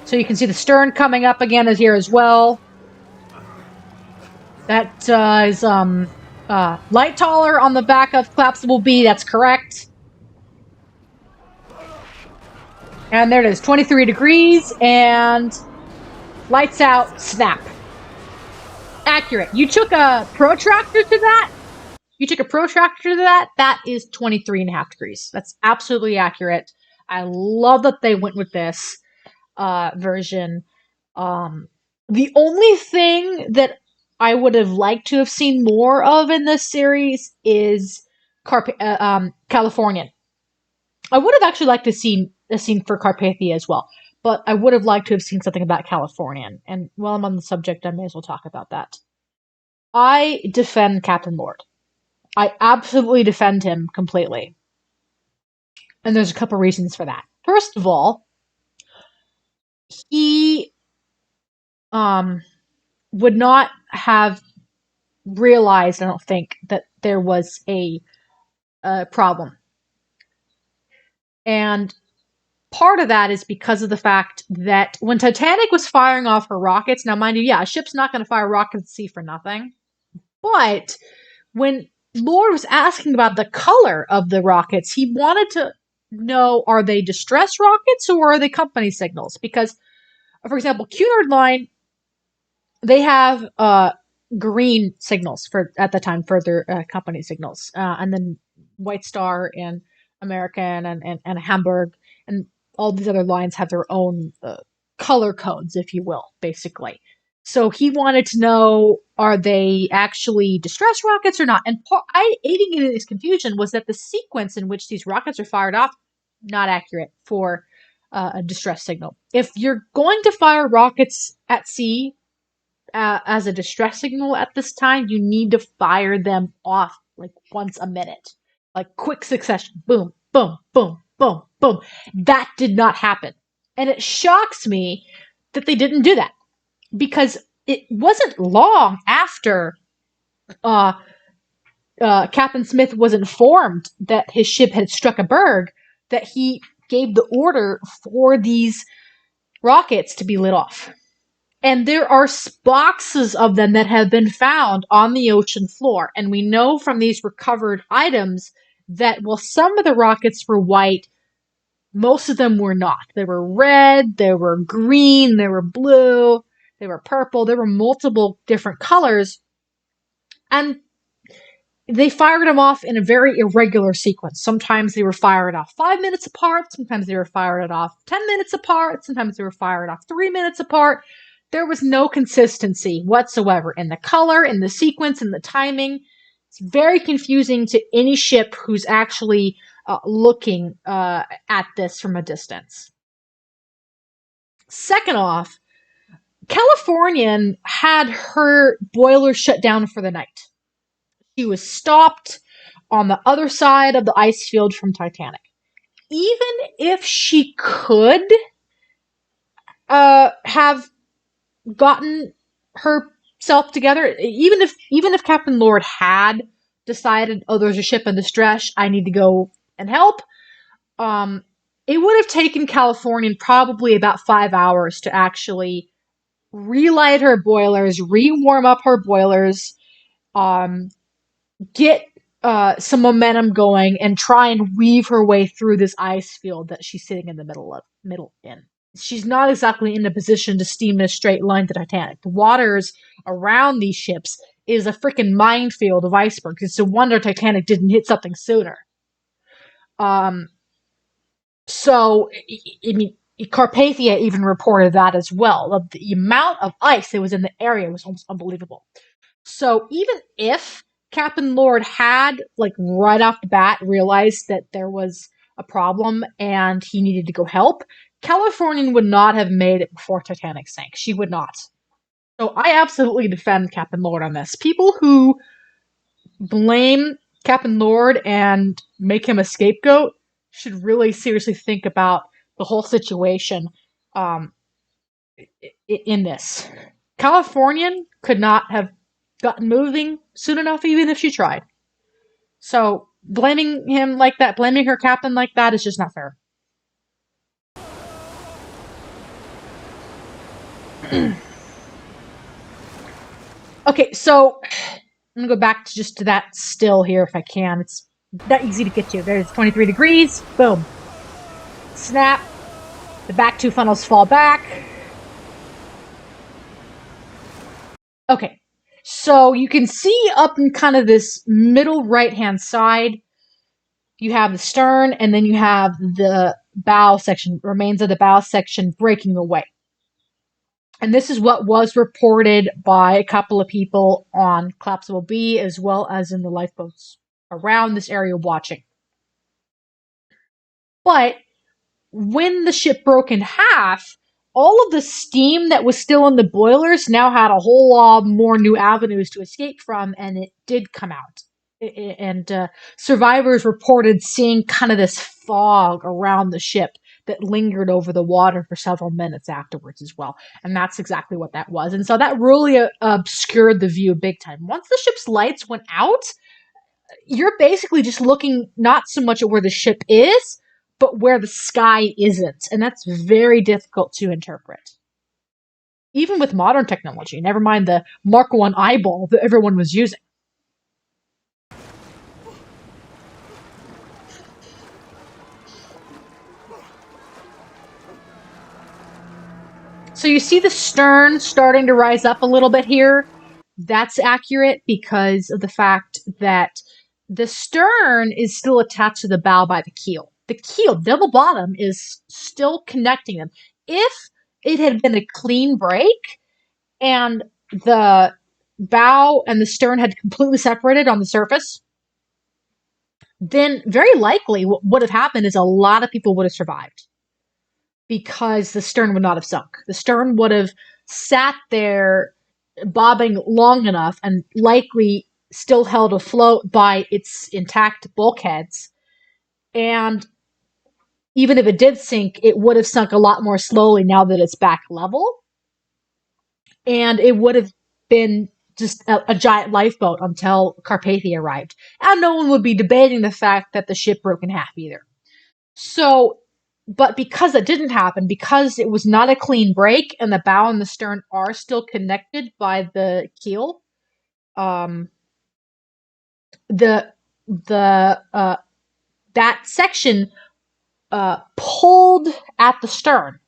So you can see the stern coming up again is here as well. That is Lightoller on the back of Collapsible B. That's correct. And there it is, 23 degrees, and lights out, snap. Accurate. You took a protractor to that? That is 23.5 degrees. That's absolutely accurate. I love that they went with this version. The only thing that I would have liked to have seen more of in this series is Californian. I would have actually liked to see a scene for Carpathia as well, but I would have liked to have seen something about Californian. And while I'm on the subject, I may as well talk about that. I defend Captain Lord. I absolutely defend him completely. And there's a couple reasons for that. First of all, he would not have realized, I don't think, that there was a problem. And part of that is because of the fact that when Titanic was firing off her rockets, now mind you, yeah, a ship's not going to fire rockets at sea for nothing. But when Lord was asking about the color of the rockets, he wanted to know, are they distress rockets or are they company signals? Because, for example, Cunard Line, they have green signals for at the time for their company signals, and then White Star and American and Hamburg and all these other lines have their own color codes, if you will, basically. So he wanted to know, are they actually distress rockets or not? And aiding in this confusion was that the sequence in which these rockets are fired off, not accurate for a distress signal. If you're going to fire rockets at sea as a distress signal at this time, you need to fire them off like once a minute. Like quick succession. Boom, boom, boom, boom, boom. That did not happen. And it shocks me that they didn't do that. Because it wasn't long after Captain Smith was informed that his ship had struck a berg that he gave the order for these rockets to be lit off. And there are boxes of them that have been found on the ocean floor. And we know from these recovered items that while some of the rockets were white, most of them were not. They were red, they were green, they were blue, they were purple, there were multiple different colors. And they fired them off in a very irregular sequence. Sometimes they were fired off 5 minutes apart, sometimes they were fired off 10 minutes apart, sometimes they were fired off 3 minutes apart. There was no consistency whatsoever in the color, in the sequence, in the timing. It's very confusing to any ship who's actually looking at this from a distance. Second off, Californian had her boiler shut down for the night. She was stopped on the other side of the ice field from Titanic. Even if she could have gotten herself together, even if Captain Lord had decided, oh, there's a ship in distress, I need to go and help, it would have taken Californian probably about 5 hours to actually relight her boilers, re-warm up her boilers, get some momentum going, and try and weave her way through this ice field that she's sitting in the middle in. She's not exactly in a position to steam in a straight line to Titanic. The waters around these ships is a freaking minefield of icebergs. It's a wonder Titanic didn't hit something sooner. So, I mean, Carpathia even reported that as well. The amount of ice that was in the area was almost unbelievable. So even if Captain Lord had, like, right off the bat realized that there was a problem and he needed to go help, Californian would not have made it before Titanic sank. She would not. So I absolutely defend Captain Lord on this. People who blame Captain Lord and make him a scapegoat should really seriously think about the whole situation in this. Californian could not have gotten moving soon enough, even if she tried. So blaming him like that, blaming her captain like that, is just not fair. Okay, so I'm gonna go back to that still here if I can. It's that easy to get to. There's 23 degrees. Boom. Snap. The back two funnels fall back. Okay. So you can see up in kind of this middle right-hand side, you have the stern, and then you have the bow section, remains of the bow section breaking away. And this is what was reported by a couple of people on Collapsible B, as well as in the lifeboats around this area watching. But when the ship broke in half, all of the steam that was still in the boilers now had a whole lot more new avenues to escape from, and it did come out. And survivors reported seeing kind of this fog around the ship that lingered over the water for several minutes afterwards as well. And that's exactly what that was. And so that really obscured the view big time. Once the ship's lights went out, you're basically just looking not so much at where the ship is, but where the sky isn't. And that's very difficult to interpret. Even with modern technology, never mind the Mark I eyeball that everyone was using. So you see the stern starting to rise up a little bit here. That's accurate because of the fact that the stern is still attached to the bow by the keel. The keel, double bottom, is still connecting them. If it had been a clean break and the bow and the stern had completely separated on the surface, then very likely what would have happened is a lot of people would have survived because the stern would not have sunk. The stern would have sat there bobbing long enough and likely still held afloat by its intact bulkheads. And even if it did sink, it would have sunk a lot more slowly now that it's back level. And it would have been just a giant lifeboat until Carpathia arrived. And no one would be debating the fact that the ship broke in half either. So, but because that didn't happen, because it was not a clean break and the bow and the stern are still connected by the keel, that section pulled at the stern.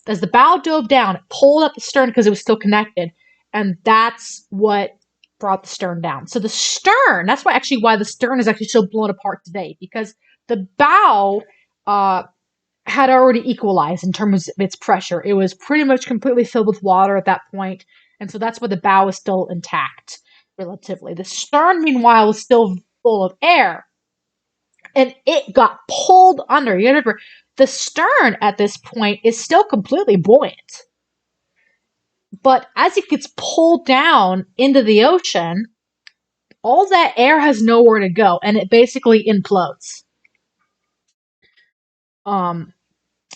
As the bow dove down, it pulled at the stern because it was still connected, and that's what brought the stern down. So the stern, that's why the stern is actually still blown apart today, because the bow had already equalized in terms of its pressure. It was pretty much completely filled with water at that point, and so that's why the bow is still intact, relatively. The stern, meanwhile, was still full of air, and it got pulled under. You remember, the stern at this point is still completely buoyant. But as it gets pulled down into the ocean, all that air has nowhere to go, and it basically implodes.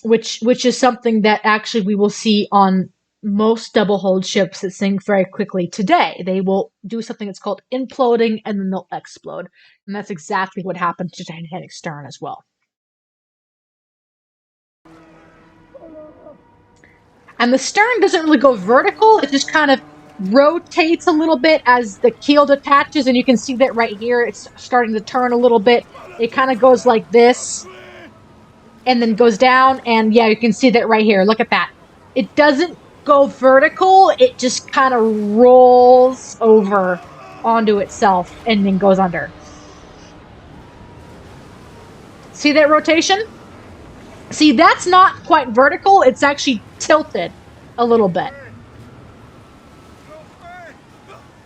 Which is something that actually we will see on most double-hulled ships that sink very quickly today. They will do something that's called imploding, and then they'll explode. And that's exactly what happened to Titanic stern as well. And the stern doesn't really go vertical, it just kind of rotates a little bit as the keel detaches, and you can see that right here, it's starting to turn a little bit. It kind of goes like this, and then goes down, and yeah, you can see that right here. Look at that. It doesn't go vertical, it just kind of rolls over onto itself and then goes under. See that rotation? See, that's not quite vertical, it's actually tilted a little bit.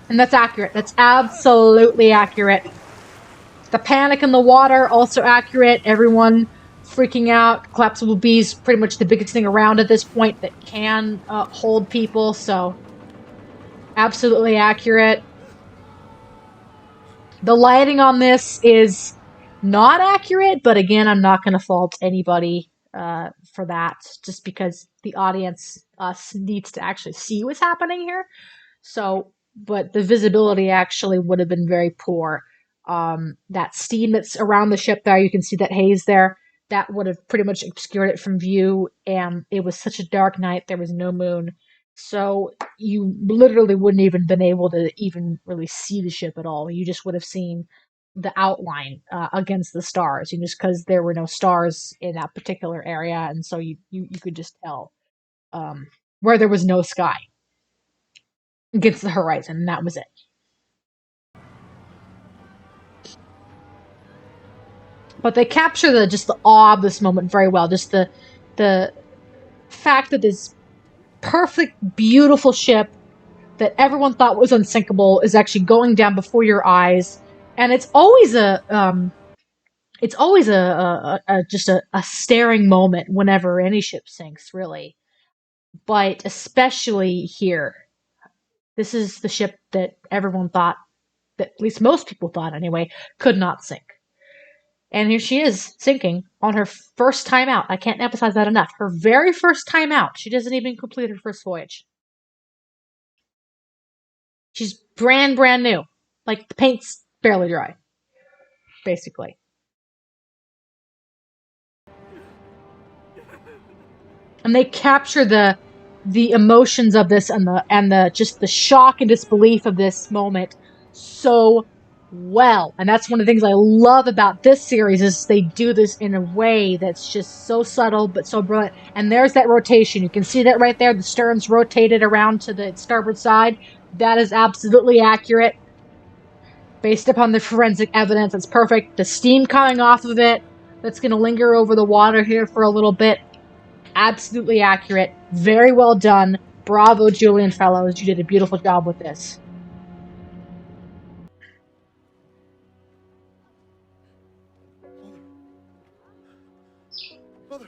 And that's accurate. That's absolutely accurate. The panic in the water, also accurate. Everyone freaking out. Collapsible B's pretty much the biggest thing around at this point that can hold people, so absolutely accurate. The lighting on this is not accurate, but again, I'm not going to fault anybody for that, just because the audience needs to actually see what's happening here. So, but the visibility actually would have been very poor. That steam that's around the ship there, you can see that haze there, that would have pretty much obscured it from view, and it was such a dark night, there was no moon. So you literally wouldn't even been able to even really see the ship at all. You just would have seen the outline against the stars, just because there were no stars in that particular area, and so you could just tell where there was no sky against the horizon, and that was it. But they capture the awe of this moment very well. Just the fact that this perfect, beautiful ship that everyone thought was unsinkable is actually going down before your eyes, and it's always just a staring moment whenever any ship sinks, really. But especially here, this is the ship that everyone thought, that at least most people thought anyway, could not sink. And here she is, sinking on her first time out. I can't emphasize that enough. Her very first time out. She doesn't even complete her first voyage. She's brand new. Like, the paint's barely dry, basically. And they capture the emotions of this and the just the shock and disbelief of this moment so well. And that's one of the things I love about this series, is they do this in a way that's just so subtle but so brilliant. And there's that rotation. You can see that right there. The stern's rotated around to the starboard side. That is absolutely accurate. Based upon the forensic evidence, it's perfect. The steam coming off of it, that's going to linger over the water here for a little bit. Absolutely accurate. Very well done. Bravo, Julian Fellows. You did a beautiful job with this. Mother!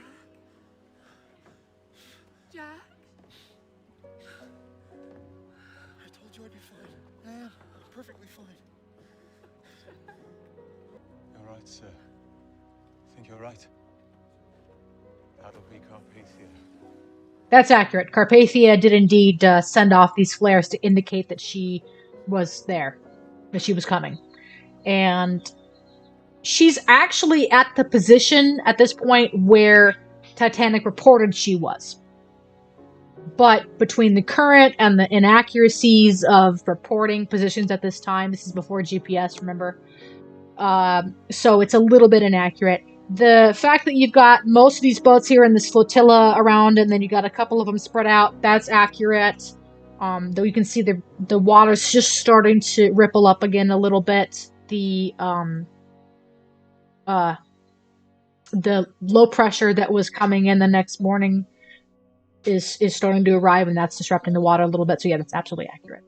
Jack? I told you I'd be fine. I am. Perfectly fine. You're right, sir. I think you're right. That'll be Carpathia. That's accurate. Carpathia did indeed send off these flares to indicate that she was there, that she was coming. And she's actually at the position at this point where Titanic reported she was. But between the current and the inaccuracies of reporting positions at this time, this is before GPS, remember? So it's a little bit inaccurate. The fact that you've got most of these boats here in this flotilla around, and then you got a couple of them spread out, that's accurate. Though you can see the water's just starting to ripple up again a little bit. The low pressure that was coming in the next morning is starting to arrive, and that's disrupting the water a little bit. So yeah, that's absolutely accurate.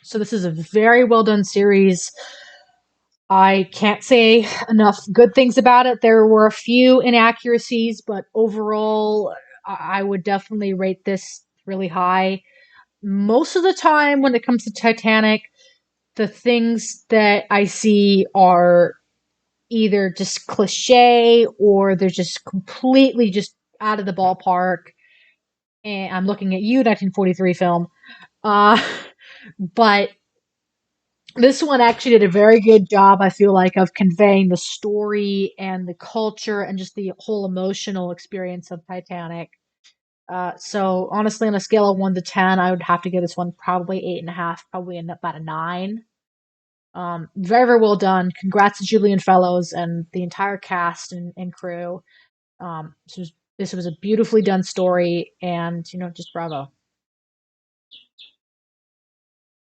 So this is a very well done series. I can't say enough good things about it. There were a few inaccuracies, but overall, I would definitely rate this really high. Most of the time when it comes to Titanic, the things that I see are either just cliche or they're just completely just out of the ballpark. And I'm looking at you, 1943 film. But this one actually did a very good job, I feel like, of conveying the story and the culture and just the whole emotional experience of Titanic. So honestly, on a scale of 1 to 10, I would have to give this one probably 8.5, probably about a 9. Very, very well done. Congrats to Julian Fellows and the entire cast and crew. This was a beautifully done story, and just bravo.